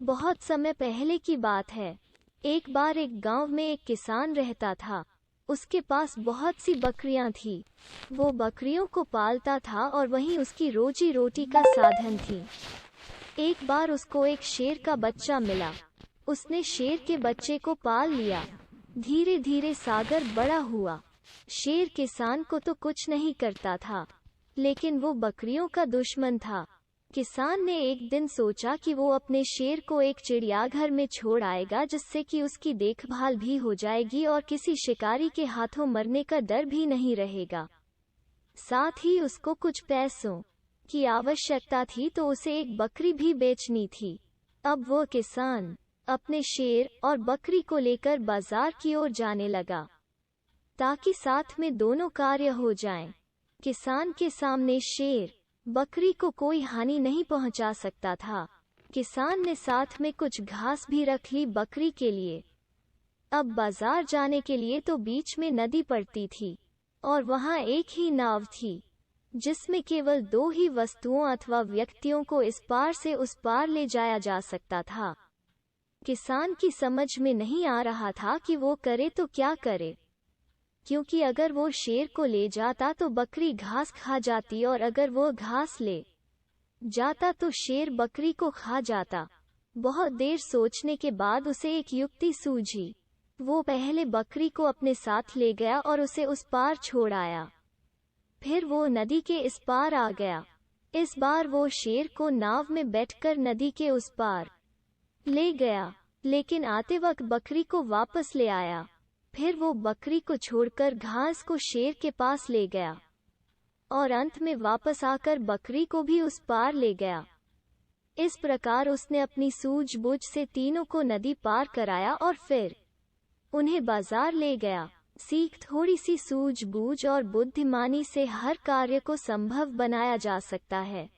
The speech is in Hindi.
बहुत समय पहले की बात है। एक बार एक गांव में एक किसान रहता था। उसके पास बहुत सी बकरियां थी। वो बकरियों को पालता था और वहीं उसकी रोजी रोटी का साधन थी। एक बार उसको एक शेर का बच्चा मिला। उसने शेर के बच्चे को पाल लिया। धीरे धीरे सागर बड़ा हुआ। शेर किसान को तो कुछ नहीं करता था, लेकिन वो बकरियों का दुश्मन था। किसान ने एक दिन सोचा कि वो अपने शेर को एक चिड़ियाघर में छोड़ आएगा, जिससे कि उसकी देखभाल भी हो जाएगी और किसी शिकारी के हाथों मरने का डर भी नहीं रहेगा। साथ ही उसको कुछ पैसों की आवश्यकता थी, तो उसे एक बकरी भी बेचनी थी। अब वो किसान अपने शेर और बकरी को लेकर बाजार की ओर जाने लगा, ताकि साथ में दोनों कार्य हो जाएं। किसान के सामने शेर बकरी को कोई हानि नहीं पहुंचा सकता था। किसान ने साथ में कुछ घास भी रख ली बकरी के लिए। अब बाजार जाने के लिए तो बीच में नदी पड़ती थी और वहां एक ही नाव थी, जिसमें केवल दो ही वस्तुओं अथवा व्यक्तियों को इस पार से उस पार ले जाया जा सकता था। किसान की समझ में नहीं आ रहा था कि वो करे तो क्या करे, क्योंकि अगर वो शेर को ले जाता तो बकरी घास खा जाती और अगर वो घास ले जाता तो शेर बकरी को खा जाता। बहुत देर सोचने के बाद उसे एक युक्ति सूझी। वो पहले बकरी को अपने साथ ले गया और उसे उस पार छोड़ आया। फिर वो नदी के इस पार आ गया। इस बार वो शेर को नाव में बैठकर नदी के उस पार ले गया, लेकिन आते वक्त बकरी को वापस ले आया। फिर वो बकरी को छोड़कर घास को शेर के पास ले गया और अंत में वापस आकर बकरी को भी उस पार ले गया। इस प्रकार उसने अपनी सूझबूझ से तीनों को नदी पार कराया और फिर उन्हें बाजार ले गया। सीख, थोड़ी सी सूझबूझ और बुद्धिमानी से हर कार्य को संभव बनाया जा सकता है।